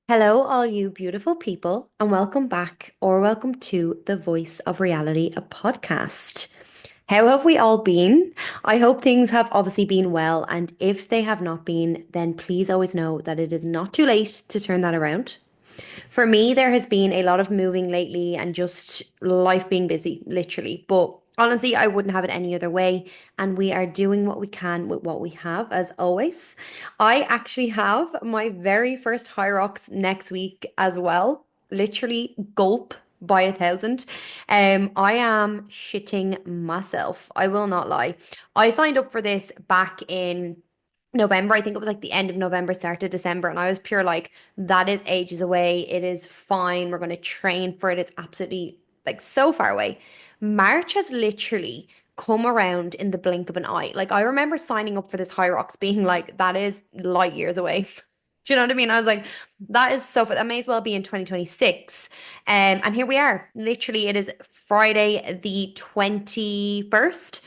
Hello, all you beautiful people, and welcome back or welcome to the Voice of Reality, a podcast. How have we all been? I hope things have obviously been well, and if they have not been, then please always know that it is not too late to turn that around. For me, there has been a lot of moving lately and just life being busy, literally. But honestly, I wouldn't have it any other way. And we are doing what we can with what we have, as always. I actually have my very first High Rocks next week as well. Literally, gulp by 1,000. I am shitting myself. I will not lie. I signed up for this back in November. I think it was like the end of November, start of December, and I was pure like, that is ages away. It is fine. We're going to train for it. It's absolutely like so far away. March has literally come around in the blink of an eye. Like I remember signing up for this High Rocks being like, that is light years away. Do you know what I mean? I was like, that is so, that may as well be in 2026. And here we are. Literally, it is Friday, the 21st.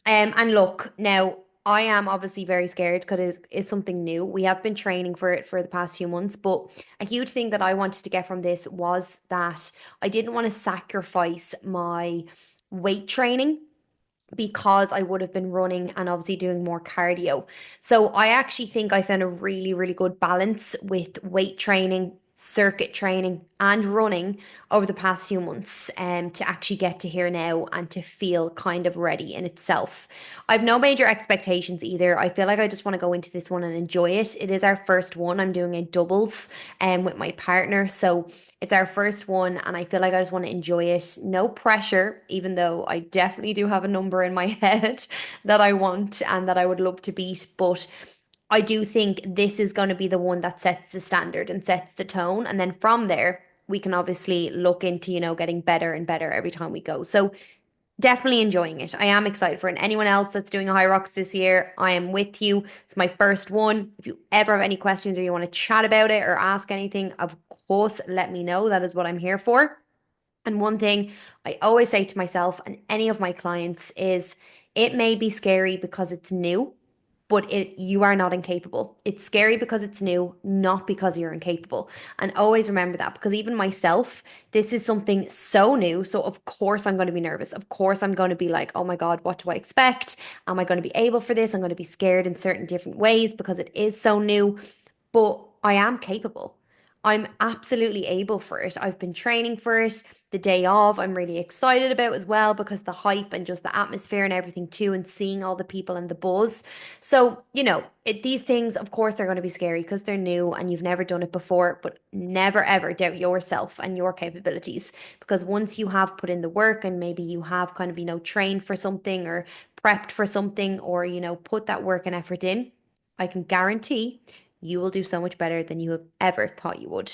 And look, now I am obviously very scared because it's something new. We have been training for it for the past few months, but a huge thing that I wanted to get from this was that I didn't want to sacrifice my weight training because I would have been running and obviously doing more cardio. So I actually think I found a really, really good balance with weight training, circuit training, and running over the past few months to actually get to here now and to feel kind of ready in itself. I've no major expectations either. I feel like I just want to go into this one and enjoy it. It is our first one. I'm doing a doubles with my partner. So it's our first one, and I feel like I just want to enjoy it. No pressure, even though I definitely do have a number in my head that I want and that I would love to beat. But I do think this is going to be the one that sets the standard and sets the tone. And then from there, we can obviously look into, getting better and better every time we go. So definitely enjoying it. I am excited for it. And anyone else that's doing a High Rocks this year, I am with you. It's my first one. If you ever have any questions or you want to chat about it or ask anything, of course, let me know. That is what I'm here for. And one thing I always say to myself and any of my clients is it may be scary because it's new, but you are not incapable. It's scary because it's new, not because you're incapable. And always remember that because even myself, this is something so new. So of course I'm going to be nervous. Of course I'm going to be like, oh my God, what do I expect? Am I going to be able for this? I'm going to be scared in certain different ways because it is so new, but I am capable. I'm absolutely able for it. I've been training for it the day of. I'm really excited about as well because the hype and just the atmosphere and everything too, and seeing all the people and the buzz. So, these things, of course, are going to be scary because they're new and you've never done it before, but never ever doubt yourself and your capabilities because once you have put in the work and maybe you have kind of, trained for something or prepped for something or, put that work and effort in, I can guarantee you will do so much better than you have ever thought you would.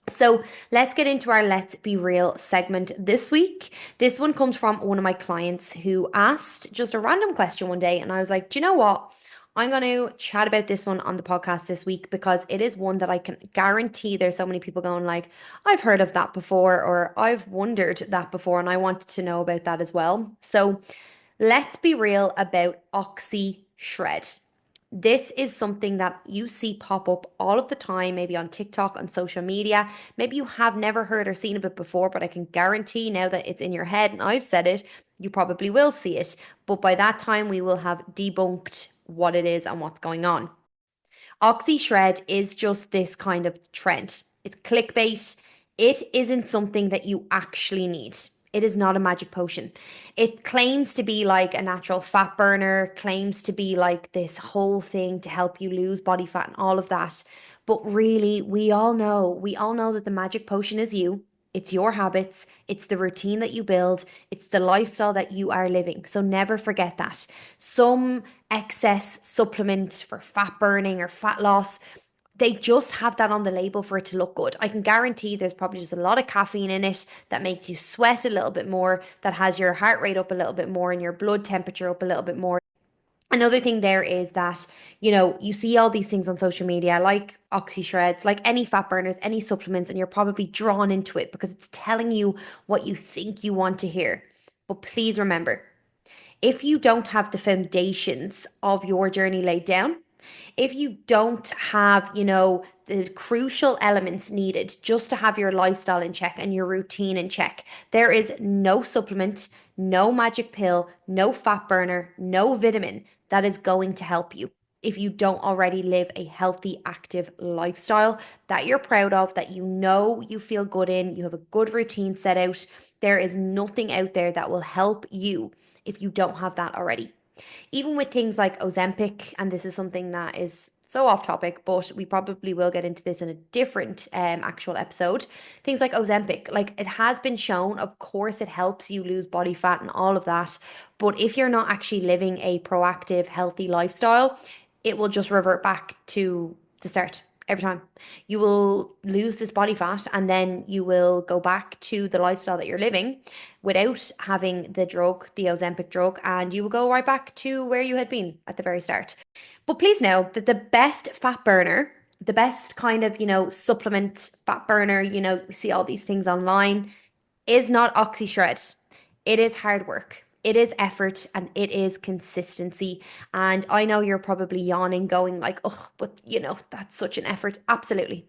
So let's get into our Let's Be Real segment this week. This one comes from one of my clients who asked just a random question one day, and I was like, do you know what? I'm going to chat about this one on the podcast this week because it is one that I can guarantee there's so many people going like, I've heard of that before, or I've wondered that before, and I wanted to know about that as well. So let's be real about Oxy Shred. This is something that you see pop up all of the time, maybe on TikTok, on social media. Maybe you have never heard or seen of it before, but I can guarantee now that it's in your head and I've said it, you probably will see it. But by that time, we will have debunked what it is and what's going on. Oxy Shred is just this kind of trend. It's clickbait. It isn't something that you actually need. It is not a magic potion. It claims to be like a natural fat burner, claims to be like this whole thing to help you lose body fat and all of that. But really, we all know that the magic potion is you. It's your habits, it's the routine that you build, it's the lifestyle that you are living. So never forget that. Some excess supplement for fat burning or fat loss, they just have that on the label for it to look good. I can guarantee there's probably just a lot of caffeine in it that makes you sweat a little bit more, that has your heart rate up a little bit more and your blood temperature up a little bit more. Another thing there is that, you see all these things on social media, like Oxy Shreds, like any fat burners, any supplements, and you're probably drawn into it because it's telling you what you think you want to hear. But please remember, if you don't have the foundations of your journey laid down, if you don't have, the crucial elements needed just to have your lifestyle in check and your routine in check, there is no supplement, no magic pill, no fat burner, no vitamin that is going to help you. If you don't already live a healthy, active lifestyle that you're proud of, that you feel good in, you have a good routine set out, there is nothing out there that will help you if you don't have that already. Even with things like Ozempic, and this is something that is so off topic, but we probably will get into this in a different actual episode. Things like Ozempic, like it has been shown, of course, it helps you lose body fat and all of that. But if you're not actually living a proactive, healthy lifestyle, it will just revert back to the start every time. You will lose this body fat and then you will go back to the lifestyle that you're living without having the drug, the Ozempic drug, and you will go right back to where you had been at the very start. But please know that the best fat burner, the best kind of, supplement fat burner, you see all these things online, is not OxyShred. It is hard work. It is effort and it is consistency. And I know you're probably yawning, going like, oh, but that's such an effort. Absolutely.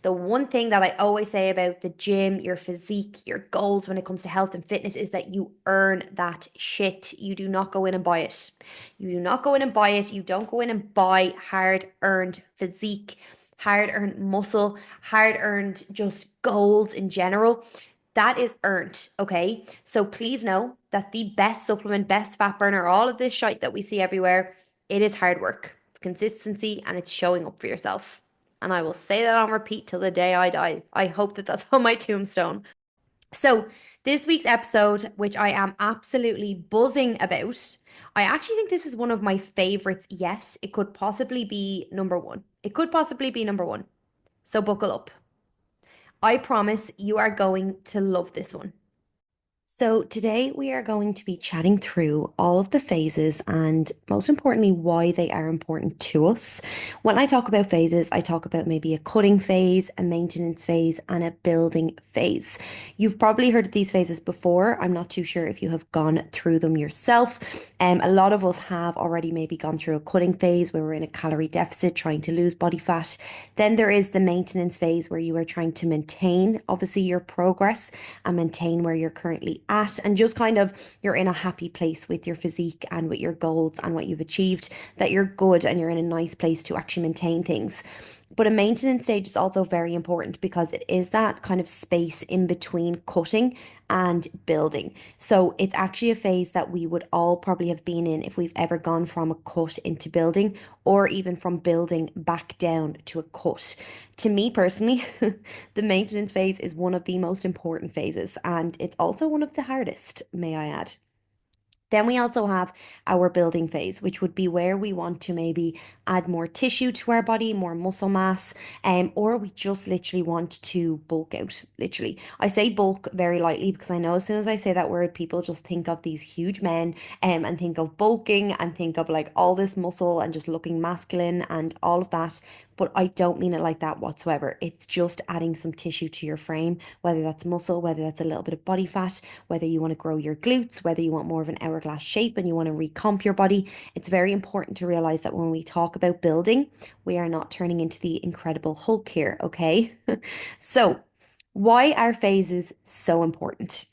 The one thing that I always say about the gym, your physique, your goals when it comes to health and fitness is that you earn that shit. You do not go in and buy it. You do not go in and buy it. You don't go in and buy hard earned physique, hard earned muscle, hard earned just goals in general. That is earned, okay? So please know that the best supplement, best fat burner, all of this shite that we see everywhere, it is hard work. It's consistency and it's showing up for yourself. And I will say that on repeat till the day I die. I hope that that's on my tombstone. So, this week's episode, which I am absolutely buzzing about, I actually think this is one of my favorites yet. It could possibly be number one. It could possibly be number one. So, buckle up. I promise you are going to love this one. So, today we are going to be chatting through all of the phases and, most importantly, why they are important to us. When I talk about phases, I talk about maybe a cutting phase, a maintenance phase, and a building phase. You've probably heard of these phases before. I'm not too sure if you have gone through them yourself. A lot of us have already maybe gone through a cutting phase where we're in a calorie deficit trying to lose body fat. Then there is the maintenance phase where you are trying to maintain, obviously, your progress and maintain where you're currently at, and just kind of you're in a happy place with your physique and with your goals and what you've achieved, that you're good and you're in a nice place to actually maintain things. But a maintenance stage is also very important because it is that kind of space in between cutting and building. So it's actually a phase that we would all probably have been in if we've ever gone from a cut into building, or even from building back down to a cut. To me personally, the maintenance phase is one of the most important phases, and it's also one of the hardest, may I add. Then we also have our building phase, which would be where we want to maybe add more tissue to our body, more muscle mass, or we just literally want to bulk out. Literally, I say bulk very lightly because I know as soon as I say that word, people just think of these huge men, and think of bulking and think of like all this muscle and just looking masculine and all of that. But I don't mean it like that whatsoever. It's just adding some tissue to your frame, whether that's muscle, whether that's a little bit of body fat, whether you want to grow your glutes, whether you want more of an hourglass shape and you want to recomp your body. It's very important to realize that when we talk about building, we are not turning into the Incredible Hulk here, okay? So, why are phases so important?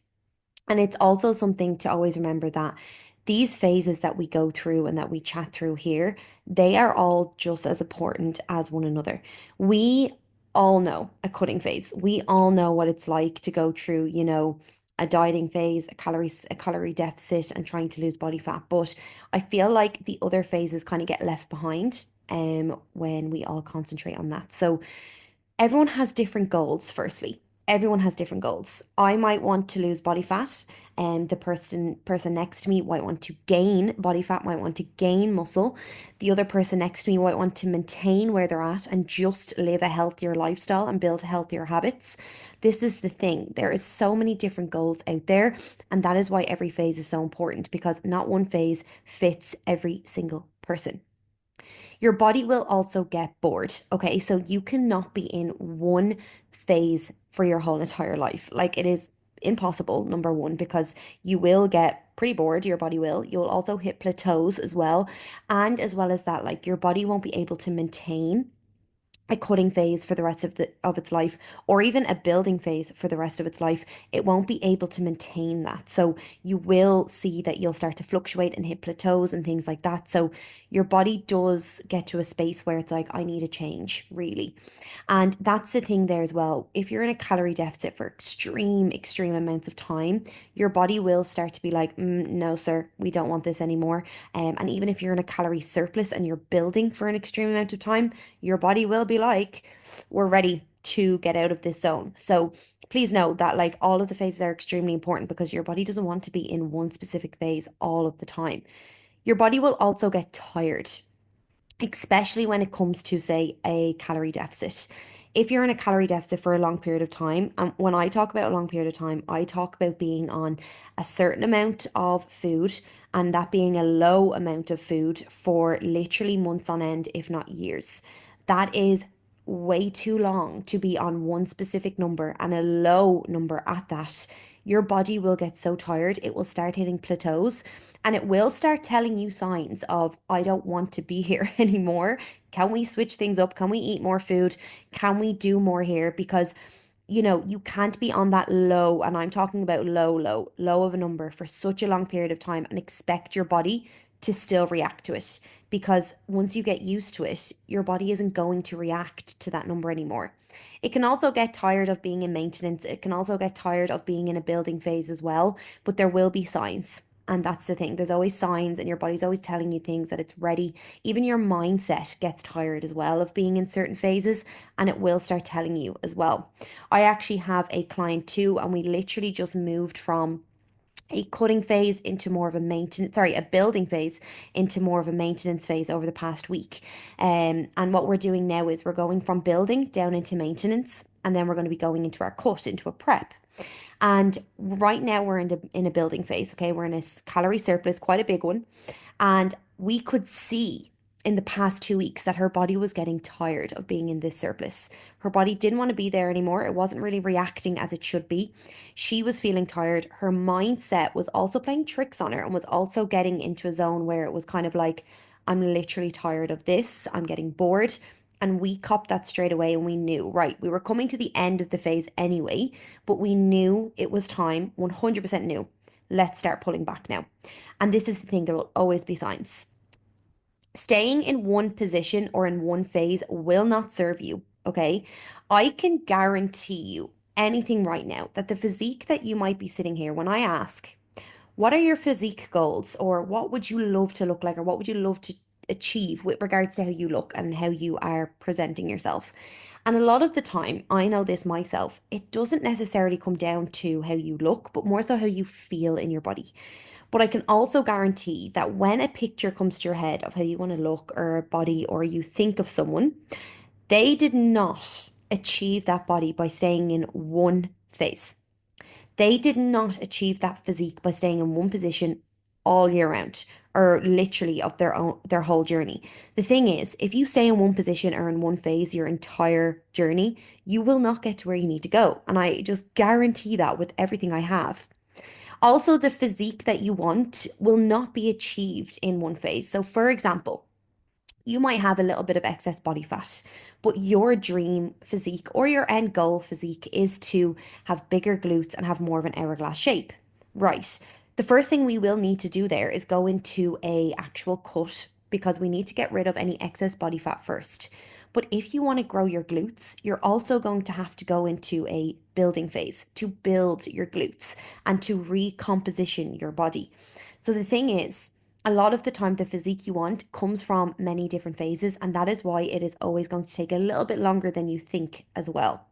And it's also something to always remember that these phases that we go through and that we chat through here, they are all just as important as one another. We all know a cutting phase. We all know what it's like to go through, a dieting phase, a calorie deficit and trying to lose body fat. But I feel like the other phases kind of get left behind when we all concentrate on that. So everyone has different goals, firstly. Everyone has different goals. I might want to lose body fat, and the person next to me might want to gain body fat, might want to gain muscle. The other person next to me might want to maintain where they're at and just live a healthier lifestyle and build healthier habits. This is the thing. There is so many different goals out there, and that is why every phase is so important, because not one phase fits every single person. Your body will also get bored. Okay. So you cannot be in one phase for your whole entire life. Like, it is impossible, number one, because you will get pretty bored, your body will. You'll also hit plateaus as well. And as well as that, like your body won't be able to maintain a cutting phase for the rest of its life, or even a building phase for the rest of its life. It won't be able to maintain that. So you will see that you'll start to fluctuate and hit plateaus and things like that. So your body does get to a space where it's like, I need a change, really. And that's the thing there as well. If you're in a calorie deficit for extreme amounts of time, your body will start to be like, no, sir, we don't want this anymore. And even if you're in a calorie surplus and you're building for an extreme amount of time, your body will be like, we're ready to get out of this zone. So please know that like all of the phases are extremely important because your body doesn't want to be in one specific phase all of the time. Your body will also get tired, especially when it comes to, say, a calorie deficit. If you're in a calorie deficit for a long period of time, and when I talk about a long period of time, I talk about being on a certain amount of food and that being a low amount of food for literally months on end, if not years. That is way too long to be on one specific number and a low number at that. Your body will get so tired, it will start hitting plateaus and it will start telling you signs of, I don't want to be here anymore. Can we switch things up? Can we eat more food? Can we do more here? Because you can't be on that low, and I'm talking about low of a number for such a long period of time and expect your body to still react to it. Because once you get used to it, your body isn't going to react to that number anymore. It can also get tired of being in maintenance. It can also get tired of being in a building phase as well, but there will be signs. And that's the thing. There's always signs, and your body's always telling you things that it's ready. Even your mindset gets tired as well of being in certain phases, and it will start telling you as well. I actually have a client too, and we literally just moved from a cutting phase into more of a maintenance, sorry, a building phase into more of a maintenance phase over the past week. And what we're doing now is we're going from building down into maintenance, and then we're going to be going into our cut, into a prep. And right now we're in a building phase. Okay, we're in a calorie surplus, quite a big one, and we could see in the past 2 weeks that her body was getting tired of being in this surplus. Her body didn't want to be there anymore. It wasn't really reacting as it should be. She was feeling tired. Her mindset was also playing tricks on her and was also getting into a zone where it was kind of like, I'm literally tired of this. I'm getting bored. And we copped that straight away and we knew, right, we were coming to the end of the phase anyway, but we knew it was time, 100% knew. Let's start pulling back now. And this is the thing, there will always be signs. Staying in one position or in one phase will not serve you, okay? I can guarantee you anything right now that the physique that you might be sitting here, when I ask, what are your physique goals, or what would you love to look like, or what would you love to achieve with regards to how you look and how you are presenting yourself? And a lot of the time, I know this myself, it doesn't necessarily come down to how you look, but more so how you feel in your body. But I can also guarantee that when a picture comes to your head of how you want to look or a body, or you think of someone, they did not achieve that body by staying in one phase. They did not achieve that physique by staying in one position all year round, or literally of their whole journey. The thing is, if you stay in one position or in one phase your entire journey, you will not get to where you need to go. And I just guarantee that with everything I have. Also, the physique that you want will not be achieved in one phase. So, for example, you might have a little bit of excess body fat, but your dream physique or your end goal physique is to have bigger glutes and have more of an hourglass shape. Right. The first thing we will need to do there is go into a actual cut because we need to get rid of any excess body fat first. But if you want to grow your glutes, you're also going to have to go into a building phase to build your glutes and to recomposition your body. So the thing is, a lot of the time, the physique you want comes from many different phases, and that is why it is always going to take a little bit longer than you think as well.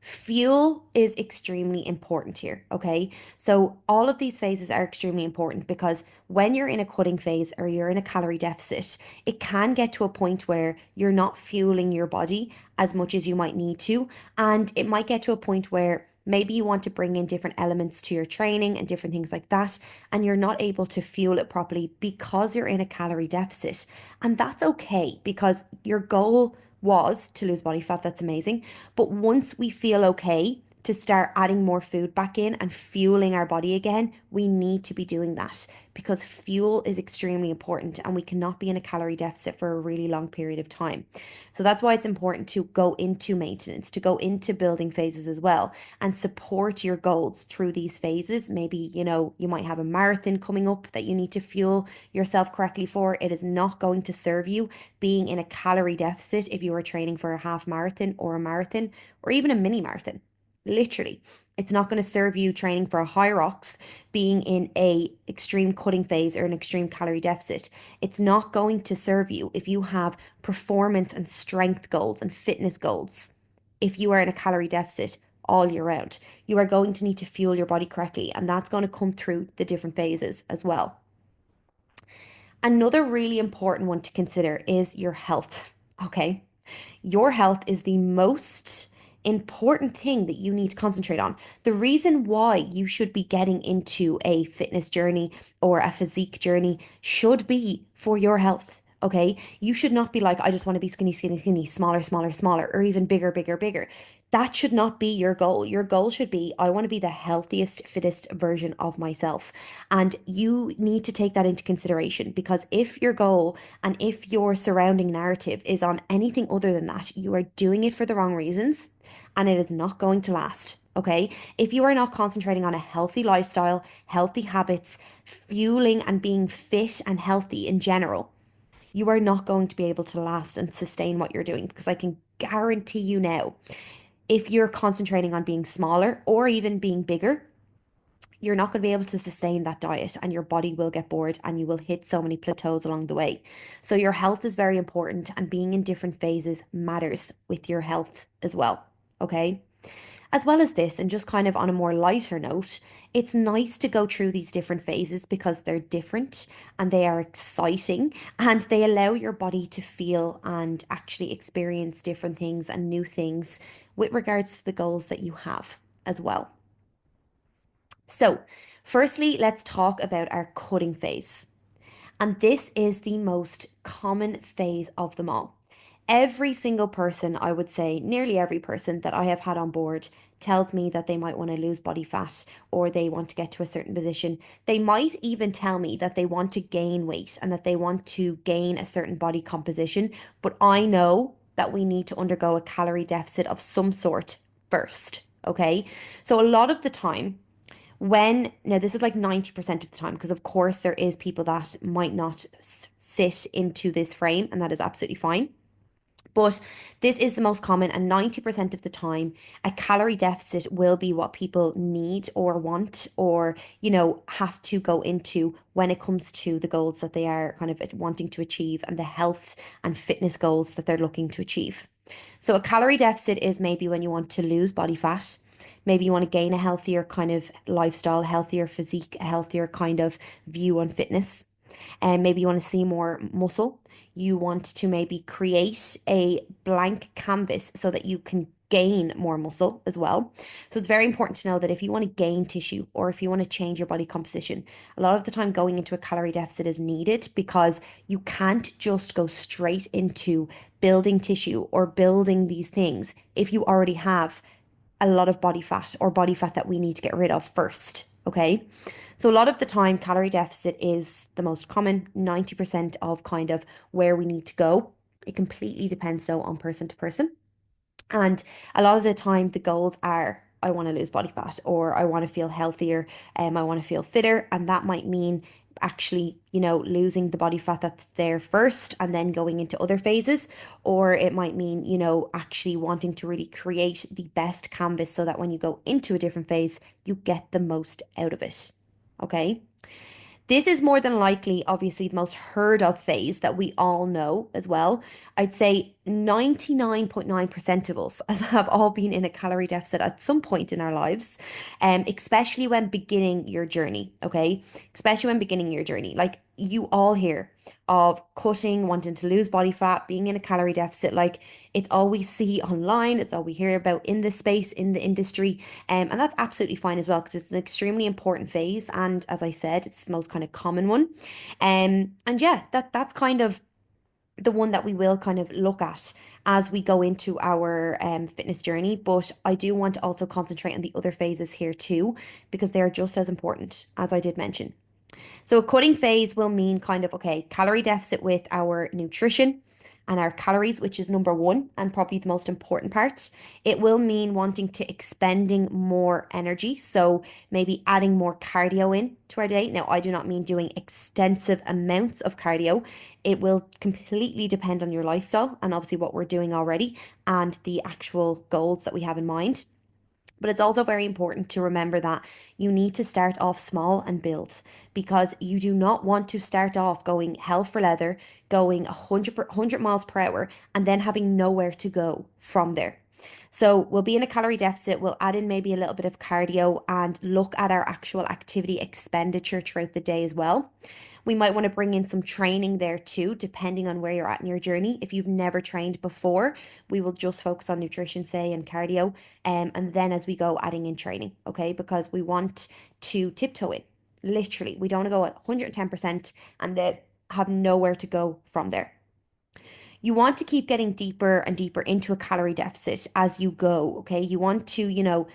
Fuel is extremely important here, okay? So, all of these phases are extremely important because when you're in a cutting phase or you're in a calorie deficit, it can get to a point where you're not fueling your body as much as you might need to. And it might get to a point where maybe you want to bring in different elements to your training and different things like that, and you're not able to fuel it properly because you're in a calorie deficit. And that's okay because your goal was to lose body fat. That's amazing. But once we feel okay, to start adding more food back in and fueling our body again, we need to be doing that because fuel is extremely important and we cannot be in a calorie deficit for a really long period of time. So that's why it's important to go into maintenance, to go into building phases as well and support your goals through these phases. Maybe, you might have a marathon coming up that you need to fuel yourself correctly for. It is not going to serve you being in a calorie deficit if you are training for a half marathon or a marathon or even a mini marathon. Literally, it's not going to serve you training for a high rocks, being in a extreme cutting phase or an extreme calorie deficit. It's not going to serve you if you have performance and strength goals and fitness goals. If you are in a calorie deficit all year round, you are going to need to fuel your body correctly, and that's going to come through the different phases as well. Another really important one to consider is your health. Okay. Your health is the most important thing that you need to concentrate on. The reason why you should be getting into a fitness journey or a physique journey should be for your health. Okay. You should not be like, I just want to be skinny, skinny, skinny, smaller, smaller, smaller, or even bigger, bigger, bigger. That should not be your goal. Your goal should be, I want to be the healthiest, fittest version of myself. And you need to take that into consideration because if your goal and if your surrounding narrative is on anything other than that, you are doing it for the wrong reasons and it is not going to last. Okay. If you are not concentrating on a healthy lifestyle, healthy habits, fueling and being fit and healthy in general, you are not going to be able to last and sustain what you're doing because I can guarantee you now, if you're concentrating on being smaller or even being bigger, you're not going to be able to sustain that diet and your body will get bored and you will hit so many plateaus along the way. So, your health is very important and being in different phases matters with your health as well. Okay. As well as this, and just kind of on a more lighter note, it's nice to go through these different phases because they're different and they are exciting and they allow your body to feel and actually experience different things and new things with regards to the goals that you have as well. So, firstly, let's talk about our cutting phase. And this is the most common phase of them all. Every single person, I would say, nearly every person that I have had on board tells me that they might want to lose body fat or they want to get to a certain position. They might even tell me that they want to gain weight and that they want to gain a certain body composition. But I know that we need to undergo a calorie deficit of some sort first. Okay. So a lot of the time, now this is like 90% of the time, because of course there is people that might not sit into this frame, and that is absolutely fine. But this is the most common, and 90% of the time, a calorie deficit will be what people need or want or, have to go into when it comes to the goals that they are kind of wanting to achieve and the health and fitness goals that they're looking to achieve. So, a calorie deficit is maybe when you want to lose body fat. Maybe you want to gain a healthier kind of lifestyle, healthier physique, a healthier kind of view on fitness. And maybe you want to see more muscle. You want to maybe create a blank canvas so that you can gain more muscle as well. So it's very important to know that if you want to gain tissue or if you want to change your body composition, a lot of the time going into a calorie deficit is needed because you can't just go straight into building tissue or building these things if you already have a lot of body fat or body fat that we need to get rid of first. Okay. So a lot of the time, calorie deficit is the most common, 90% of kind of where we need to go. It completely depends though on person to person. And a lot of the time, the goals are I want to lose body fat or I want to feel healthier, I want to feel fitter. And that might mean actually, losing the body fat that's there first and then going into other phases. Or it might mean, actually wanting to really create the best canvas so that when you go into a different phase, you get the most out of it. Okay. This is more than likely, obviously, the most heard of phase that we all know as well. I'd say 99.9% of us have all been in a calorie deficit at some point in our lives, especially when beginning your journey, okay? Especially when beginning your journey. Like you all hear of cutting, wanting to lose body fat, being in a calorie deficit. Like it's all we see online, it's all we hear about in the space, in the industry. And that's absolutely fine as well because it's an extremely important phase. And as I said, it's the most kind of common one. And yeah, that's kind of the one that we will kind of look at as we go into our fitness journey. But I do want to also concentrate on the other phases here too, because they are just as important, as I did mention. So a cutting phase will mean kind of, okay, calorie deficit with our nutrition and our calories, which is number one and probably the most important part. It will mean wanting to expending more energy. So maybe adding more cardio in to our day. Now, I do not mean doing extensive amounts of cardio. It will completely depend on your lifestyle and obviously what we're doing already and the actual goals that we have in mind. But it's also very important to remember that you need to start off small and build, because you do not want to start off going hell for leather, going 100 miles per hour, and then having nowhere to go from there. So we'll be in a calorie deficit. We'll add in maybe a little bit of cardio and look at our actual activity expenditure throughout the day as well. We might want to bring in some training there too, depending on where you're at in your journey. If you've never trained before, we will just focus on nutrition, say, and cardio. And then as we go, adding in training, okay? Because we want to tiptoe in, literally. We don't want to go at 110% and then have nowhere to go from there. You want to keep getting deeper and deeper into a calorie deficit as you go, okay? You want to,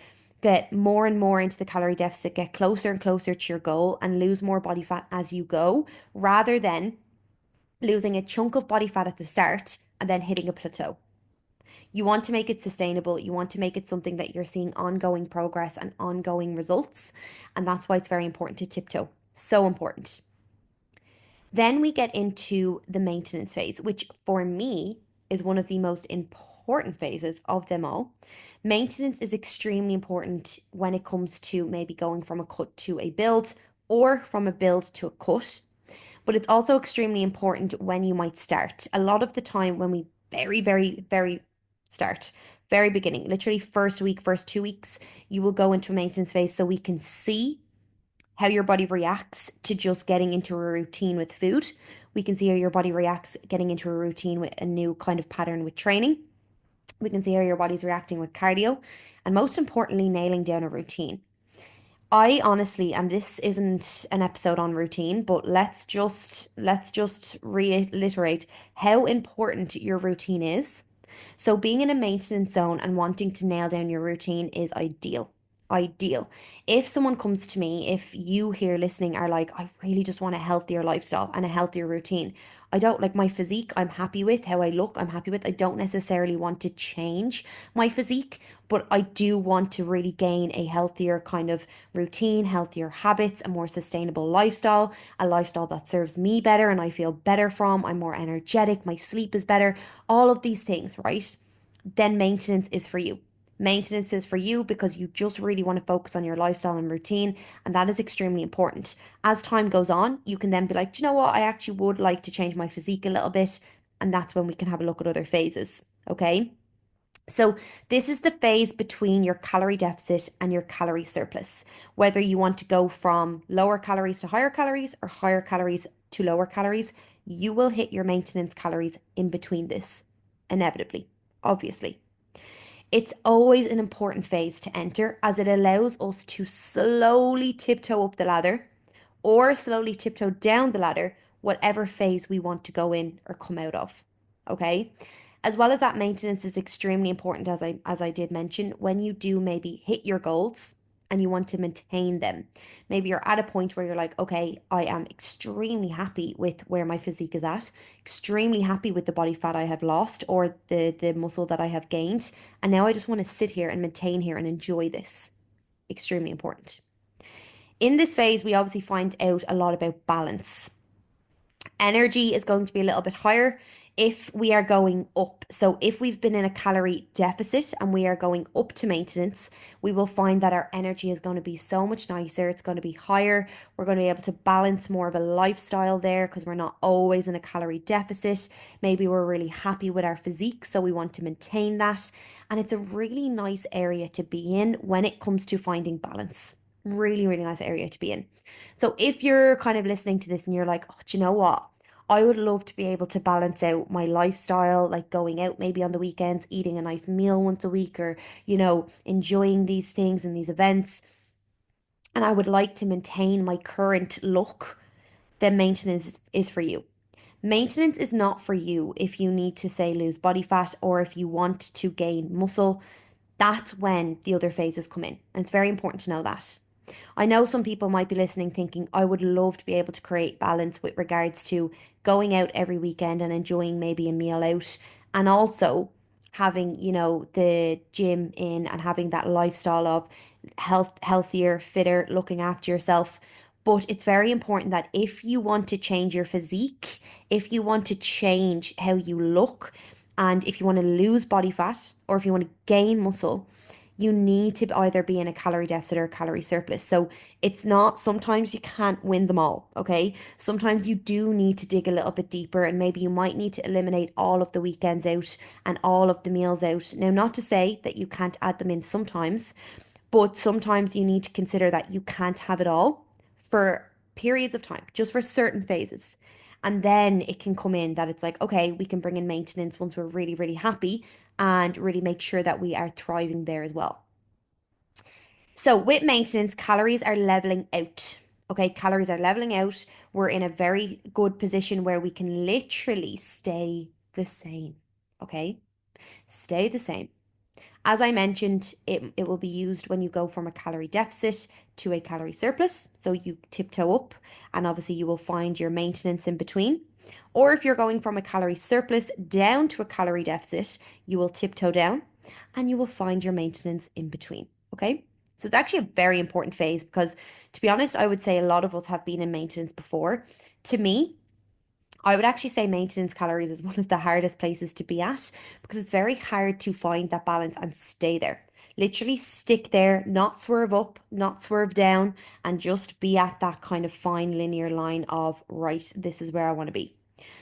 get more and more into the calorie deficit, get closer and closer to your goal, and lose more body fat as you go, rather than losing a chunk of body fat at the start and then hitting a plateau. You want to make it sustainable. You want to make it something that you're seeing ongoing progress and ongoing results. And that's why it's very important to tiptoe. So important. Then we get into the maintenance phase, which for me is one of the most important phases of them all. Maintenance is extremely important when it comes to maybe going from a cut to a build or from a build to a cut. But it's also extremely important when you might start. A lot of the time, when we very start, very beginning, literally first week, first 2 weeks, you will go into a maintenance phase so we can see how your body reacts to just getting into a routine with food. We can see how your body reacts getting into a routine with a new kind of pattern with training. We can see how your body's reacting with cardio. And most importantly, nailing down a routine. I honestly, and this isn't an episode on routine, but let's just reiterate how important your routine is. So being in a maintenance zone and wanting to nail down your routine is ideal. Ideal. If someone comes to me, if you here listening are like, I really just want a healthier lifestyle and a healthier routine. I don't like my physique. I'm happy with how I look. I'm happy with. I don't necessarily want to change my physique, but I do want to really gain a healthier kind of routine, healthier habits, a more sustainable lifestyle, a lifestyle that serves me better and I feel better from. I'm more energetic. My sleep is better. All of these things, right? Then maintenance is for you. Maintenance is for you because you just really want to focus on your lifestyle and routine, and that is extremely important. As time goes on, you can then be like, do you know what? I actually would like to change my physique a little bit, and that's when we can have a look at other phases. Okay. So, this is the phase between your calorie deficit and your calorie surplus. Whether you want to go from lower calories to higher calories or higher calories to lower calories, you will hit your maintenance calories in between this, inevitably, obviously. It's always an important phase to enter as it allows us to slowly tiptoe up the ladder or slowly tiptoe down the ladder, whatever phase we want to go in or come out of. Okay. As well as that, maintenance is extremely important, as I did mention, when you do maybe hit your goals and you want to maintain them. Maybe you're at a point where you're like, okay, I am extremely happy with where my physique is at, extremely happy with the body fat I have lost or the muscle that I have gained. And now I just want to sit here and maintain here and enjoy this. Extremely important. In this phase, we obviously find out a lot about balance. Energy is going to be a little bit higher if we are going up. So, if we've been in a calorie deficit and we are going up to maintenance, we will find that our energy is going to be so much nicer. It's going to be higher. We're going to be able to balance more of a lifestyle there because we're not always in a calorie deficit. Maybe we're really happy with our physique, so we want to maintain that. And it's a really nice area to be in when it comes to finding balance. Really, really nice area to be in. So if you're kind of listening to this and you're like, oh, do you know what? I would love to be able to balance out my lifestyle, like going out maybe on the weekends, eating a nice meal once a week, or, enjoying these things and these events. And I would like to maintain my current look, then maintenance is for you. Maintenance is not for you if you need to, say, lose body fat or if you want to gain muscle. That's when the other phases come in. And it's very important to know that. I know some people might be listening thinking, I would love to be able to create balance with regards to going out every weekend and enjoying maybe a meal out and also having, the gym in and having that lifestyle of healthier, fitter, looking after yourself. But it's very important that if you want to change your physique, if you want to change how you look, and if you want to lose body fat or if you want to gain muscle, you need to either be in a calorie deficit or a calorie surplus. So it's not, sometimes you can't win them all, okay? Sometimes you do need to dig a little bit deeper and maybe you might need to eliminate all of the weekends out and all of the meals out. Now, not to say that you can't add them in sometimes, but sometimes you need to consider that you can't have it all for periods of time, just for certain phases. And then it can come in that it's like, okay, we can bring in maintenance once we're really, really happy and really make sure that we are thriving there as well. So with maintenance, calories are leveling out. Okay, calories are leveling out. We're in a very good position where we can literally stay the same. Okay, stay the same. As I mentioned, it will be used when you go from a calorie deficit to a calorie surplus. So you tiptoe up, and obviously you will find your maintenance in between. Or if you're going from a calorie surplus down to a calorie deficit, you will tiptoe down and you will find your maintenance in between. Okay. So it's actually a very important phase because, to be honest, I would say a lot of us have been in maintenance before. To me, I would actually say maintenance calories is one of the hardest places to be at because it's very hard to find that balance and stay there. Literally stick there, not swerve up, not swerve down, and just be at that kind of fine linear line of, right, this is where I want to be.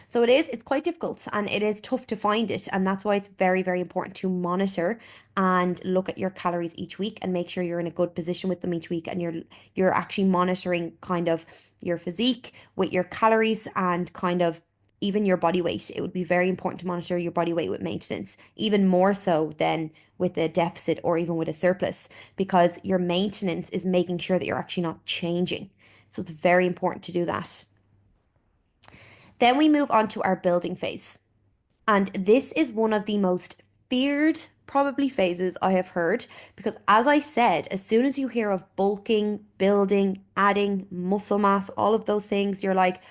So it's quite difficult and it is tough to find it. And that's why it's very, very important to monitor and look at your calories each week and make sure you're in a good position with them each week and you're actually monitoring kind of your physique with your calories and kind of even your body weight. It would be very important to monitor your body weight with maintenance, even more so than with a deficit or even with a surplus, because your maintenance is making sure that you're actually not changing. So it's very important to do that. Then we move on to our building phase. And this is one of the most feared, probably, phases I have heard because, as I said, as soon as you hear of bulking, building, adding muscle mass, all of those things, you're like,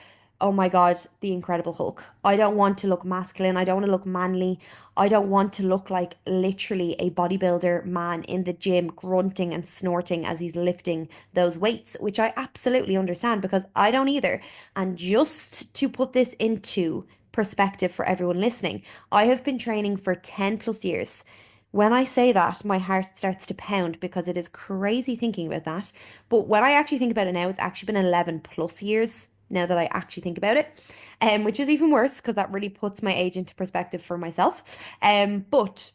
oh my God, the Incredible Hulk. I don't want to look masculine. I don't want to look manly. I don't want to look like literally a bodybuilder man in the gym grunting and snorting as he's lifting those weights, which I absolutely understand because I don't either. And just to put this into perspective for everyone listening, I have been training for 10 plus years. When I say that, my heart starts to pound because it is crazy thinking about that. But when I actually think about it now, it's actually been 11 plus years now that I actually think about it, which is even worse because that really puts my age into perspective for myself. But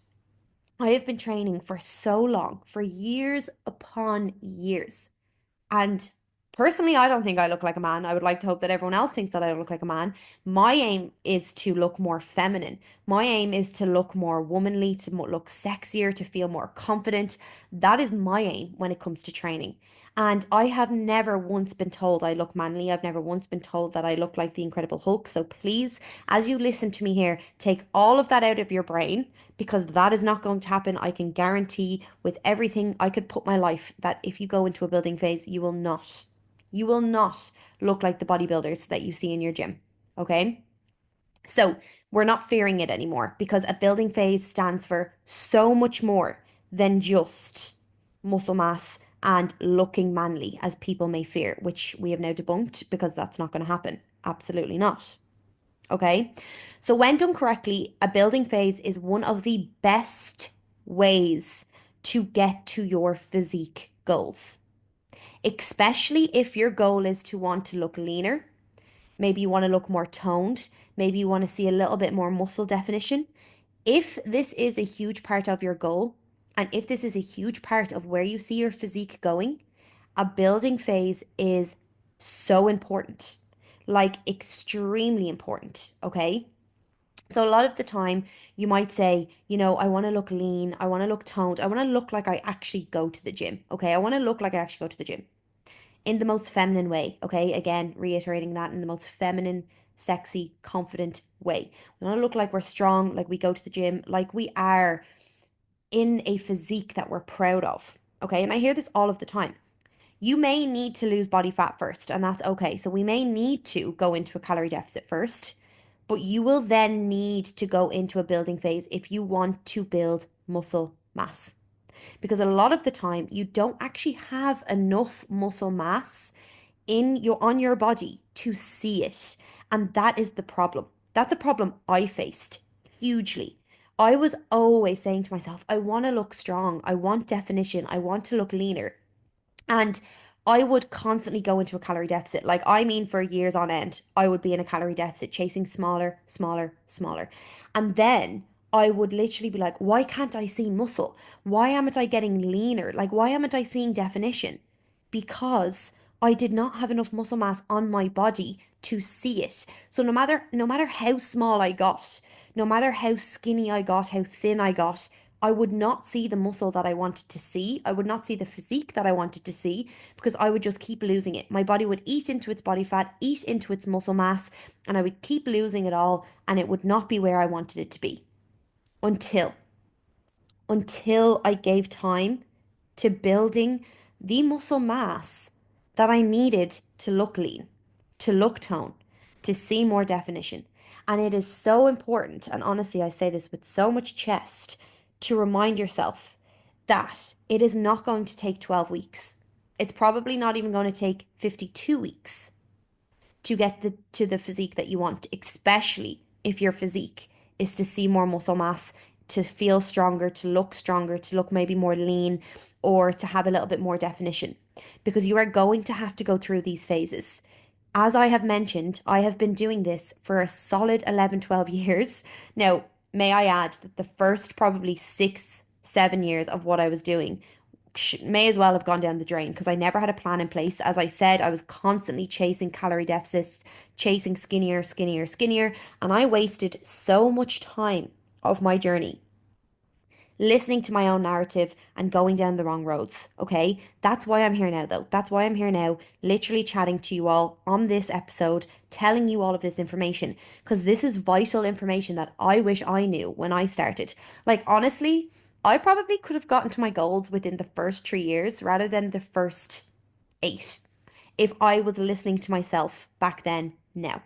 I have been training for so long, for years upon years. And personally, I don't think I look like a man. I would like to hope that everyone else thinks that I look like a man. My aim is to look more feminine. My aim is to look more womanly, to look sexier, to feel more confident. That is my aim when it comes to training. And I have never once been told I look manly. I've never once been told that I look like the Incredible Hulk. So please, as you listen to me here, take all of that out of your brain because that is not going to happen. I can guarantee with everything I could put my life that if you go into a building phase, you will not look like the bodybuilders that you see in your gym. Okay? So we're not fearing it anymore because a building phase stands for so much more than just muscle mass and looking manly, as people may fear, which we have now debunked because that's not going to happen. Absolutely not. Okay. So, when done correctly, a building phase is one of the best ways to get to your physique goals, especially if your goal is to want to look leaner. Maybe you want to look more toned. Maybe you want to see a little bit more muscle definition. If this is a huge part of your goal, and if this is a huge part of where you see your physique going, a building phase is so important, like extremely important. Okay. So a lot of the time you might say, I want to look lean, I want to look toned, I want to look like I actually go to the gym. Okay. I want to look like I actually go to the gym in the most feminine way. Okay. Again, reiterating that in the most feminine, sexy, confident way. We want to look like we're strong, like we go to the gym, like we are in a physique that we're proud of. Okay. And I hear this all of the time. You may need to lose body fat first, and that's okay. So we may need to go into a calorie deficit first, but you will then need to go into a building phase if you want to build muscle mass. Because a lot of the time you don't actually have enough muscle mass in your on your body to see it. And that is the problem. That's a problem I faced hugely. I was always saying to myself, I want to look strong. I want definition. I want to look leaner. And I would constantly go into a calorie deficit. Like, I mean, for years on end, I would be in a calorie deficit, chasing smaller, smaller, smaller. And then I would literally be like, why can't I see muscle? Why aren't I getting leaner? Like, why aren't I seeing definition? Because I did not have enough muscle mass on my body to see it. So no matter how small I got, no matter how skinny I got, how thin I got, I would not see the muscle that I wanted to see. I would not see the physique that I wanted to see because I would just keep losing it. My body would eat into its body fat, eat into its muscle mass, and I would keep losing it all, and it would not be where I wanted it to be until I gave time to building the muscle mass that I needed to look lean, to look tone, to see more definition. And it is so important, and honestly, I say this with so much chest, to remind yourself that it is not going to take 12 weeks. It's probably not even going to take 52 weeks to get to the physique that you want, especially if your physique is to see more muscle mass, to feel stronger, to look maybe more lean, or to have a little bit more definition. Because you are going to have to go through these phases. As I have mentioned, I have been doing this for a solid 11, 12 years. Now, may I add that the first probably 6, 7 years of what I was doing may as well have gone down the drain because I never had a plan in place. As I said, I was constantly chasing calorie deficits, chasing skinnier, skinnier, skinnier, and I wasted so much time of my journey listening to my own narrative and going down the wrong roads. Okay. That's why I'm here now, though. That's why I'm here now, literally chatting to you all on this episode, telling you all of this information, because this is vital information that I wish I knew when I started. Like, honestly, I probably could have gotten to my goals within the first 3 years rather than the first 8 if I was listening to myself back then now.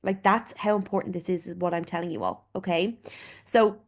Like, that's how important this is what I'm telling you all. Okay. So,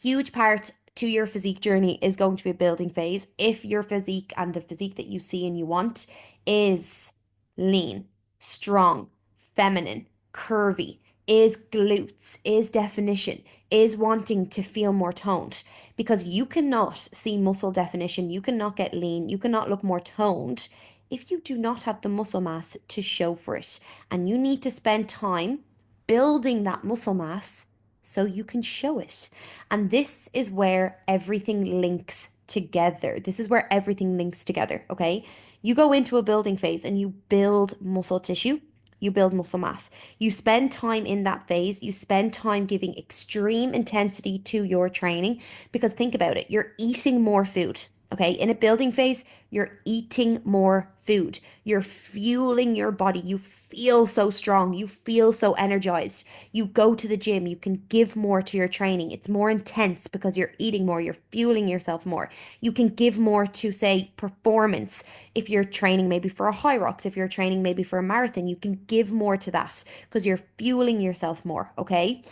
huge part to your physique journey is going to be a building phase. If your physique and the physique that you see and you want is lean, strong, feminine, curvy, is glutes, is definition, is wanting to feel more toned, because you cannot see muscle definition, you cannot get lean, you cannot look more toned if you do not have the muscle mass to show for it. And you need to spend time building that muscle mass so you can show it. And this is where everything links together. This is where everything links together, okay? You go into a building phase and you build muscle tissue, you build muscle mass. You spend time in that phase, you spend time giving extreme intensity to your training because think about it, you're eating more food. Okay, in a building phase, you're eating more food. You're fueling your body. You feel so strong. You feel so energized. You go to the gym. You can give more to your training. It's more intense because you're eating more. You're fueling yourself more. You can give more to, say, performance. If you're training maybe for a high rocks, if you're training maybe for a marathon, you can give more to that because you're fueling yourself more. Okay.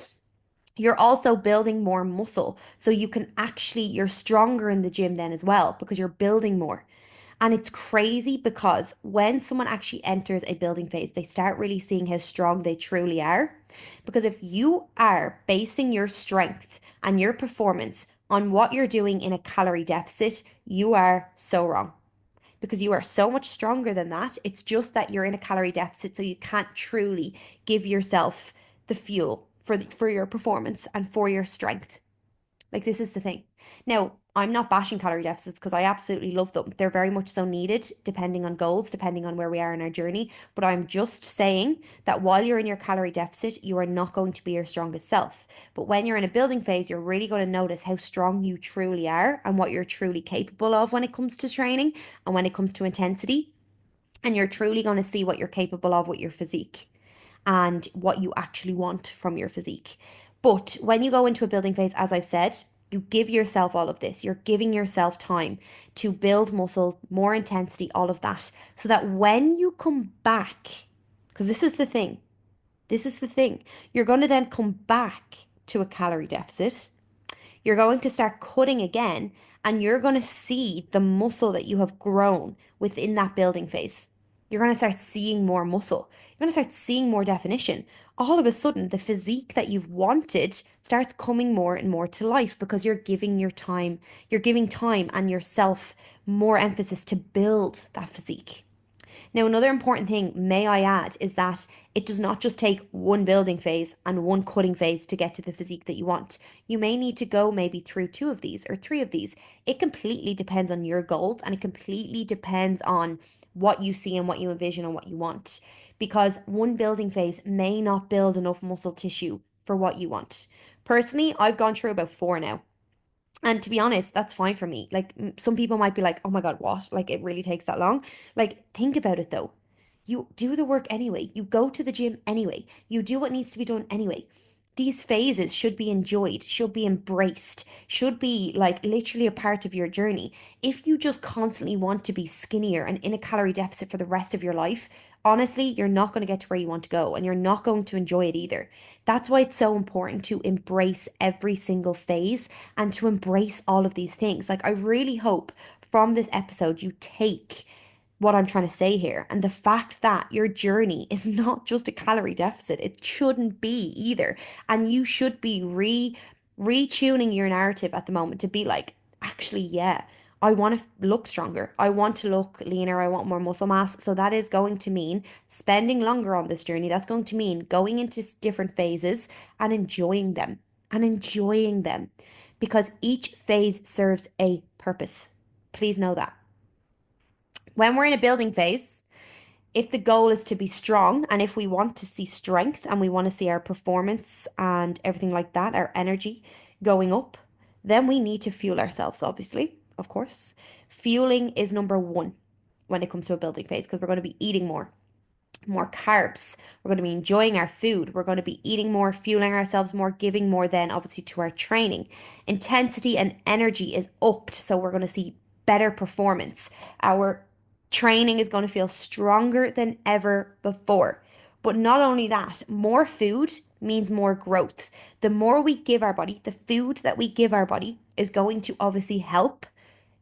You're also building more muscle. So you can actually, you're stronger in the gym then as well because you're building more. And it's crazy because when someone actually enters a building phase, they start really seeing how strong they truly are. Because if you are basing your strength and your performance on what you're doing in a calorie deficit, you are so wrong because you are so much stronger than that. It's just that you're in a calorie deficit, so you can't truly give yourself the fuel for your performance and for your strength. Like, this is the thing. Now, I'm not bashing calorie deficits because I absolutely love them. They're very much so needed, depending on goals, depending on where we are in our journey. But I'm just saying that while you're in your calorie deficit, you are not going to be your strongest self. But when you're in a building phase, you're really going to notice how strong you truly are and what you're truly capable of when it comes to training and when it comes to intensity. And you're truly going to see what you're capable of with your physique. and what you actually want from your physique. But when you go into a building phase, as I've said, you give yourself all of this. You're giving yourself time to build muscle, more intensity, all of that, so that when you come back, because this is the thing, you're going to then come back to a calorie deficit. You're going to start cutting again, and you're going to see the muscle that you have grown within that building phase. You're going to start seeing more muscle. You're going to start seeing more definition. All of a sudden, the physique that you've wanted starts coming more and more to life because you're giving time and yourself more emphasis to build that physique. Now, another important thing, may I add, is that it does not just take one building phase and one cutting phase to get to the physique that you want. You may need to go maybe through two of these or three of these. It completely depends on your goals, and it completely depends on what you see and what you envision and what you want. Because one building phase may not build enough muscle tissue for what you want. Personally, I've gone through about four now. And to be honest, that's fine for me. Like some people might be like, "Oh my God, what? Like it really takes that long?" Like think about it though. You do the work anyway. You go to the gym anyway. You do what needs to be done anyway. These phases should be enjoyed, should be embraced, should be like literally a part of your journey. If you just constantly want to be skinnier and in a calorie deficit for the rest of your life, honestly, you're not going to get to where you want to go and you're not going to enjoy it either. That's why it's so important to embrace every single phase and to embrace all of these things. Like, I really hope from this episode you take what I'm trying to say here and the fact that your journey is not just a calorie deficit. It shouldn't be either. And you should be retuning your narrative at the moment to be like, actually, yeah, I want to look stronger. I want to look leaner. I want more muscle mass. So that is going to mean spending longer on this journey. That's going to mean going into different phases and enjoying them because each phase serves a purpose. Please know that. When we're in a building phase, if the goal is to be strong and if we want to see strength and we want to see our performance and everything like that, our energy going up, then we need to fuel ourselves, obviously, of course. Fueling is number one when it comes to a building phase because we're going to be eating more carbs. We're going to be enjoying our food. We're going to be eating more, fueling ourselves more, giving more then obviously to our training. Intensity and energy is upped, so we're going to see better performance. Our training is going to feel stronger than ever before. But not only that, more food means more growth. The more we give our body, the food that we give our body is going to obviously help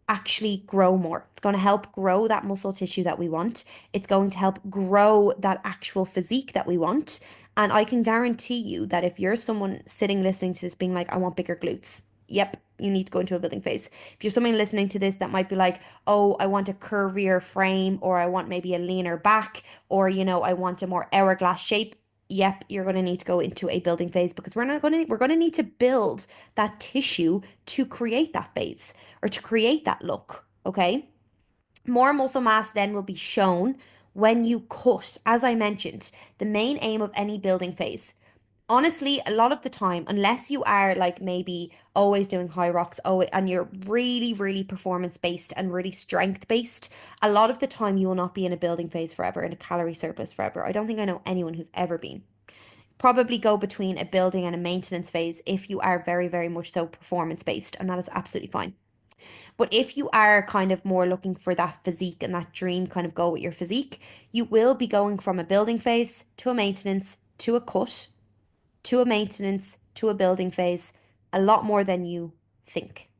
actually grow more. It's going to help grow that muscle tissue that we want. It's going to help grow that actual physique that we want. And I can guarantee you that if you're someone sitting listening to this being like, I want bigger glutes, yep, you need to go into a building phase. If you're someone listening to this that might be like, oh, I want a curvier frame, or I want maybe a leaner back, or, I want a more hourglass shape, yep, you're going to need to go into a building phase because we're going to need to build that tissue to create that phase or to create that look, okay? More muscle mass then will be shown when you cut. As I mentioned, the main aim of any building phase, honestly, a lot of the time, unless you are like maybe always doing high rocks, oh, and you're really, really performance based and really strength based, a lot of the time you will not be in a building phase forever, in a calorie surplus forever. I don't think I know anyone who's ever been. Probably go between a building and a maintenance phase if you are very, very much so performance based, and that is absolutely fine. But if you are kind of more looking for that physique and that dream kind of goal with your physique, you will be going from a building phase to a maintenance to a cut to a maintenance to a building phase a lot more than you think.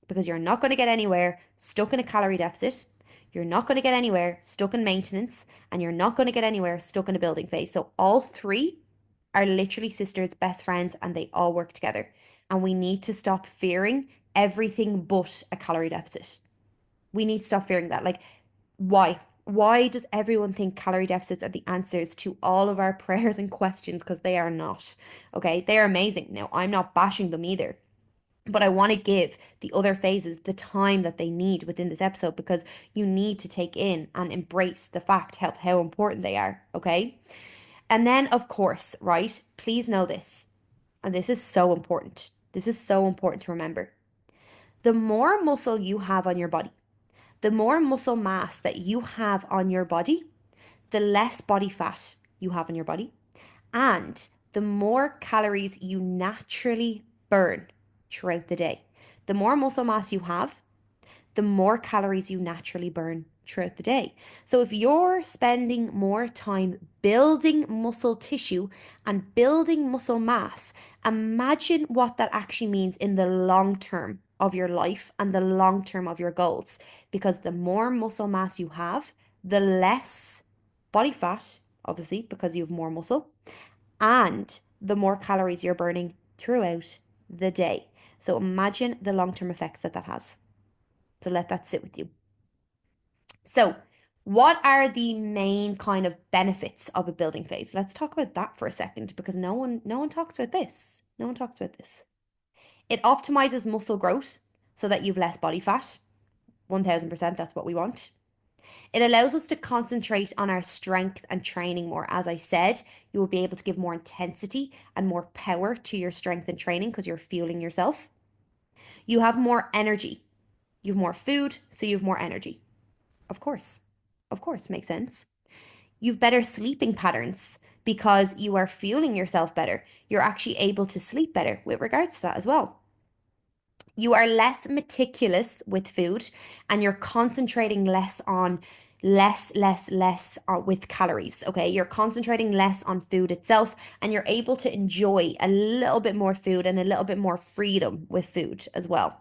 Because you're not going to get anywhere stuck in a calorie deficit. You're not going to get anywhere stuck in maintenance, and you're not going to get anywhere stuck in a building phase. So all three are literally sisters, best friends, and they all work together. And we need to stop fearing everything but a calorie deficit. We need to stop fearing that. Like, why? Why does everyone think calorie deficits are the answers to all of our prayers and questions? Because they are not. Okay, they are amazing. Now, I'm not bashing them either. But I want to give the other phases the time that they need within this episode because you need to take in and embrace the fact of how important they are. Okay. And then, of course, right, please know this, and this is so important. This is so important to remember. The more muscle you have on your body, the more muscle mass that you have on your body, the less body fat you have on your body, And the more calories you naturally burn throughout the day, the more muscle mass you have, the more calories you naturally burn throughout the day. So if you're spending more time building muscle tissue and building muscle mass, imagine what that actually means in the long term of your life and the long term of your goals. Because the more muscle mass you have, the less body fat, obviously, because you have more muscle, and the more calories you're burning throughout the day. So imagine the long term effects that that has. So let that sit with you. So, what are the main kind of benefits of a building phase? Let's talk about that for a second because no one talks about this. No one talks about this. It optimizes muscle growth so that you've less body fat. 1000%, that's what we want. It allows us to concentrate on our strength and training more. As I said, you will be able to give more intensity and more power to your strength and training because you're fueling yourself. You have more energy. You have more food, so you have more energy. Of course. Of course, makes sense. You've better sleeping patterns because you are fueling yourself better. You're actually able to sleep better with regards to that as well. You are less meticulous with food and you're concentrating less on with calories. Okay. You're concentrating less on food itself and you're able to enjoy a little bit more food and a little bit more freedom with food as well.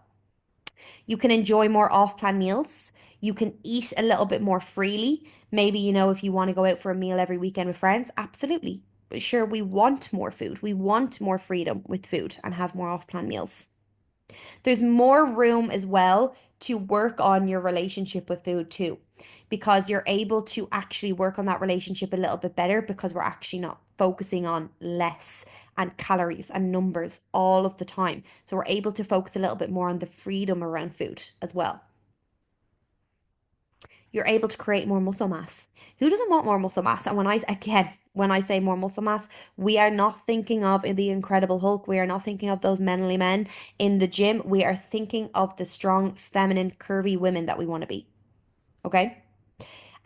You can enjoy more off-plan meals. You can eat a little bit more freely. Maybe, if you want to go out for a meal every weekend with friends, absolutely. But sure, we want more food. We want more freedom with food and have more off-plan meals. There's more room as well to work on your relationship with food too, because you're able to actually work on that relationship a little bit better because we're actually not focusing on less and calories and numbers all of the time. So we're able to focus a little bit more on the freedom around food as well. You're able to create more muscle mass. Who doesn't want more muscle mass? And when I say more muscle mass, we are not thinking of the Incredible Hulk. We are not thinking of those manly men in the gym. We are thinking of the strong, feminine, curvy women that we want to be. Okay?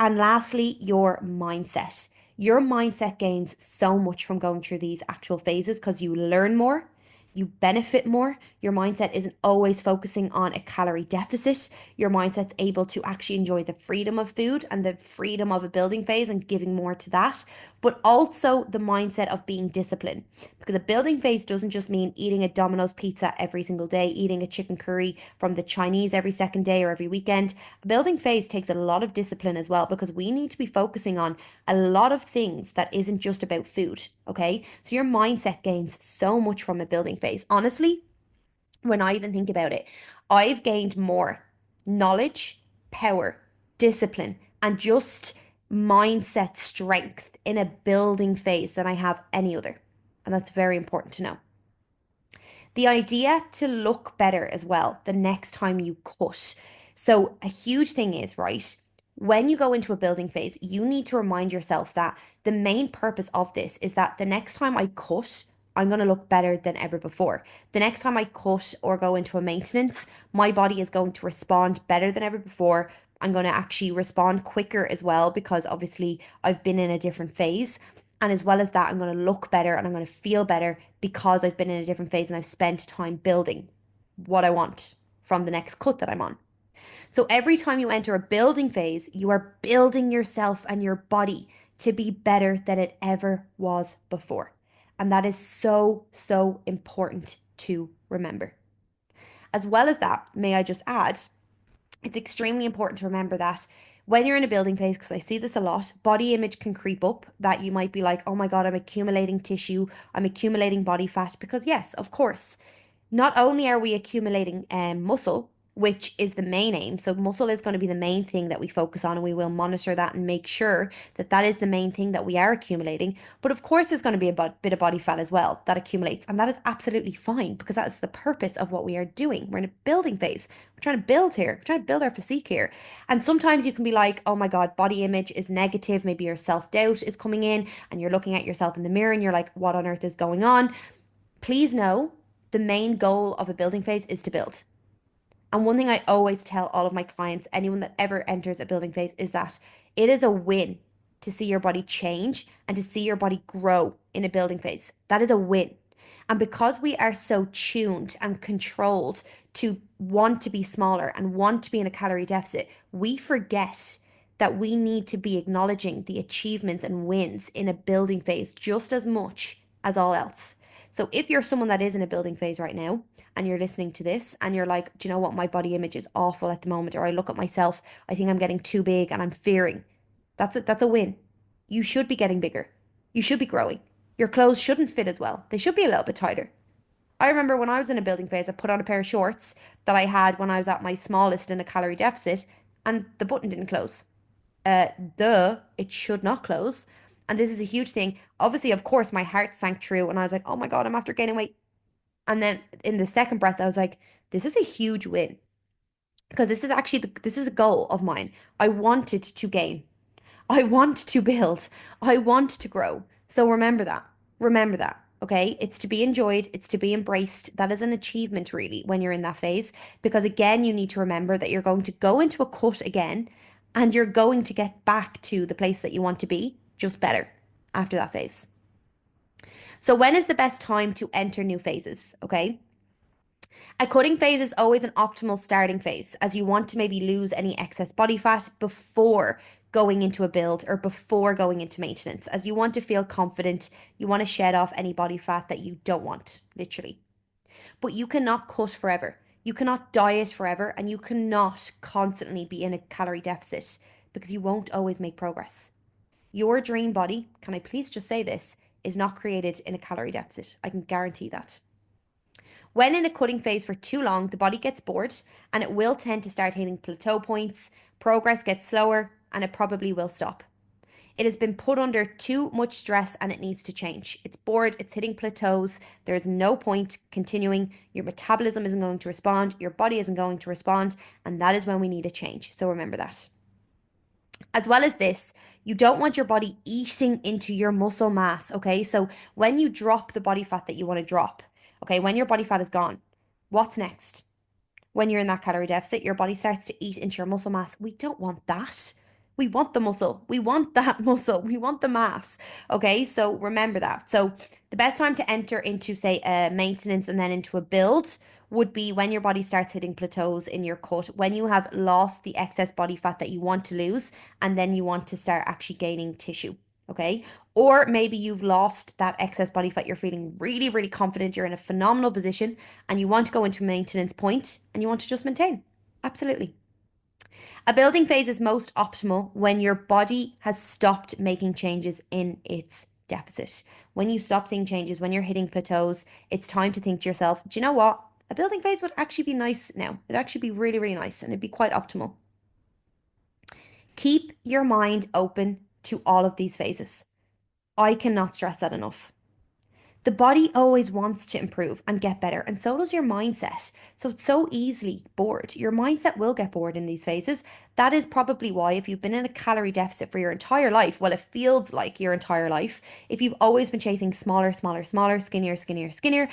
And lastly, your mindset. Your mindset gains so much from going through these actual phases because you learn more, you benefit more. Your mindset isn't always focusing on a calorie deficit. Your mindset's able to actually enjoy the freedom of food and the freedom of a building phase and giving more to that, but also the mindset of being disciplined. Because a building phase doesn't just mean eating a Domino's pizza every single day, eating a chicken curry from the Chinese every second day or every weekend. A building phase takes a lot of discipline as well because we need to be focusing on a lot of things that isn't just about food. Okay. So your mindset gains so much from a building phase. Honestly, when I even think about it, I've gained more knowledge, power, discipline, and just mindset strength in a building phase than I have any other. And that's very important to know. The idea to look better as well the next time you cut. So, a huge thing is, right? When you go into a building phase, you need to remind yourself that the main purpose of this is that the next time I cut, I'm going to look better than ever before. The next time I cut or go into a maintenance, my body is going to respond better than ever before. I'm going to actually respond quicker as well because obviously I've been in a different phase. And as well as that, I'm going to look better and I'm going to feel better because I've been in a different phase and I've spent time building what I want from the next cut that I'm on. So every time you enter a building phase, you are building yourself and your body to be better than it ever was before. And that is so, so important to remember. As well as that, may I just add, it's extremely important to remember that when you're in a building phase, because I see this a lot, body image can creep up that you might be like, oh my God, I'm accumulating tissue, I'm accumulating body fat. Because, yes, of course, not only are we accumulating muscle, which is the main aim, so muscle is going to be the main thing that we focus on, and we will monitor that and make sure that that is the main thing that we are accumulating. But of course, there's going to be a bit of body fat as well that accumulates, and that is absolutely fine because that's the purpose of what we are doing. We're in a building phase. We're trying to build here. We're trying to build our physique here. And sometimes you can be like, oh my God, body image is negative. Maybe your self-doubt is coming in, and you're looking at yourself in the mirror, and you're like, what on earth is going on? Please know the main goal of a building phase is to build. And one thing I always tell all of my clients, anyone that ever enters a building phase, is that it is a win. to see your body change and to see your body grow in a building phase. That is a win. And because we are so tuned and controlled to want to be smaller and want to be in a calorie deficit, we forget that we need to be acknowledging the achievements and wins in a building phase just as much as all else. So if you're someone that is in a building phase right now and you're listening to this and you're like, do you know what? My body image is awful at the moment, or I look at myself, I think I'm getting too big and I'm fearing. That's a win. You should be getting bigger. You should be growing. Your clothes shouldn't fit as well. They should be a little bit tighter. I remember when I was in a building phase, I put on a pair of shorts that I had when I was at my smallest in a calorie deficit, and the button didn't close. It should not close. And this is a huge thing. Obviously, of course, my heart sank true, and I was like, oh my God, I'm after gaining weight. And then in the second breath, I was like, this is a huge win because this is a goal of mine. I wanted to gain. I want to build. I want to grow. So remember that. Remember that. Okay. It's to be enjoyed. It's to be embraced. That is an achievement, really, when you're in that phase. Because again, you need to remember that you're going to go into a cut again and you're going to get back to the place that you want to be, just better after that phase. So, when is the best time to enter new phases? Okay. A cutting phase is always an optimal starting phase, as you want to maybe lose any excess body fat before going into a build or before going into maintenance, as you want to feel confident. You want to shed off any body fat that you don't want, literally. But you cannot cut forever. You cannot diet forever, and you cannot constantly be in a calorie deficit because you won't always make progress. Your dream body, can I please just say this, is not created in a calorie deficit. I can guarantee that. When in a cutting phase for too long, the body gets bored and it will tend to start hitting plateau points, progress gets slower, and it probably will stop. It has been put under too much stress and it needs to change. It's bored, it's hitting plateaus, there's no point continuing. Your metabolism isn't going to respond, your body isn't going to respond, and that is when we need a change. So remember that. As well as this, you don't want your body eating into your muscle mass, okay? So when you drop the body fat that you want to drop, okay, when your body fat is gone, what's next? When you're in that calorie deficit, your body starts to eat into your muscle mass. We don't want that. We want the muscle. We want that muscle. We want the mass. Okay, so remember that. So the best time to enter into, say, a maintenance and then into a build would be when your body starts hitting plateaus in your cut, when you have lost the excess body fat that you want to lose, and then you want to start actually gaining tissue. Okay. Or maybe you've lost that excess body fat. You're feeling really, really confident. You're in a phenomenal position and you want to go into a maintenance point and you want to just maintain. Absolutely. A building phase is most optimal when your body has stopped making changes in its deficit. When you stop seeing changes, when you're hitting plateaus, it's time to think to yourself, do you know what? A building phase would actually be nice now. It'd actually be really, really nice and it'd be quite optimal. Keep your mind open to all of these phases. I cannot stress that enough. The body always wants to improve and get better, and so does your mindset. So it's so easily bored. Your mindset will get bored in these phases. That is probably why, if you've been in a calorie deficit for your entire life, well, it feels like your entire life, if you've always been chasing smaller, smaller, smaller, skinnier, skinnier, skinnier,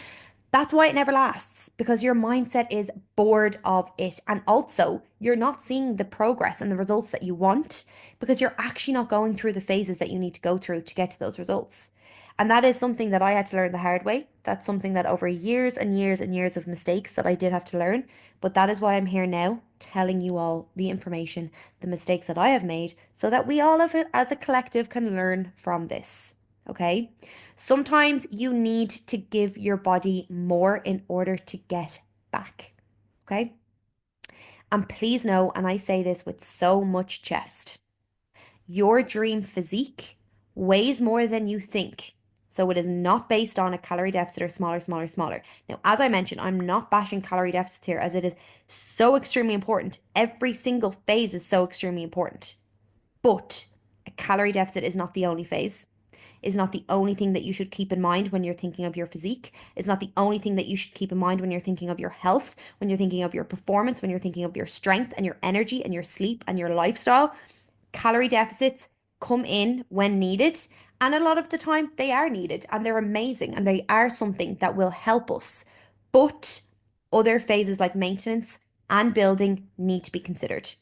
that's why it never lasts, because your mindset is bored of it. And also, you're not seeing the progress and the results that you want because you're actually not going through the phases that you need to go through to get to those results. And that is something that I had to learn the hard way. That's something that over years and years and years of mistakes that I did have to learn. But that is why I'm here now telling you all the information, the mistakes that I have made, so that we all of it as a collective can learn from this. Okay? Sometimes you need to give your body more in order to get back. Okay? And please know, and I say this with so much chest, your dream physique weighs more than you think. So it is not based on a calorie deficit or smaller, smaller, smaller. Now, as I mentioned, I'm not bashing calorie deficits here as it is so extremely important. Every single phase is so extremely important. But a calorie deficit is not the only phase, is not the only thing that you should keep in mind when you're thinking of your physique. It's not the only thing that you should keep in mind when you're thinking of your health, when you're thinking of your performance, when you're thinking of your strength and your energy and your sleep and your lifestyle. Calorie deficits come in when needed. And a lot of the time they are needed and they're amazing and they are something that will help us. But other phases like maintenance and building need to be considered.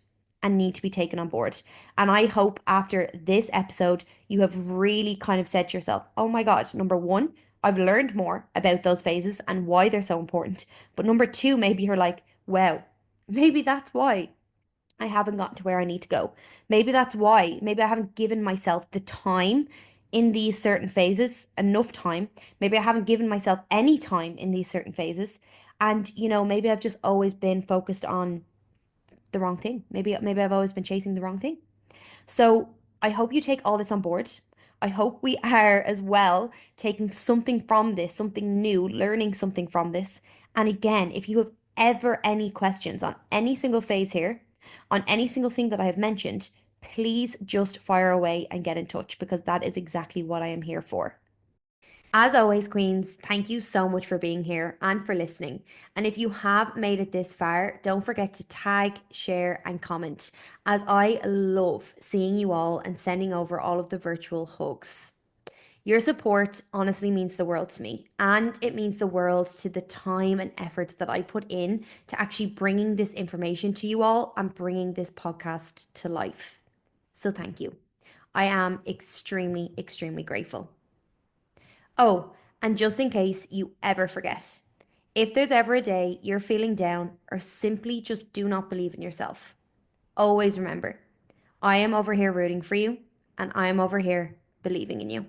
and need to be taken on board. And I hope after this episode, you have really kind of said to yourself, oh my God, number one, I've learned more about those phases and why they're so important. But number two, maybe you're like, wow, maybe that's why I haven't gotten to where I need to go. Maybe that's why. Maybe I haven't given myself the time in these certain phases, enough time. Maybe I haven't given myself any time in these certain phases. And, maybe I've just always been focused on the wrong thing. Maybe I've always been chasing the wrong thing. So I hope you take all this on board. I hope we are as well taking something from this, something new, learning something from this. And again, if you have ever any questions on any single phase here, on any single thing that I have mentioned, please just fire away and get in touch because that is exactly what I am here for. As always, Queens, thank you so much for being here and for listening. And if you have made it this far, don't forget to tag, share, and comment, as I love seeing you all and sending over all of the virtual hugs. Your support honestly means the world to me, and it means the world to the time and effort that I put in to actually bringing this information to you all and bringing this podcast to life. So, thank you. I am extremely, extremely grateful. Oh, and just in case you ever forget, if there's ever a day you're feeling down or simply just do not believe in yourself, always remember I am over here rooting for you and I am over here believing in you.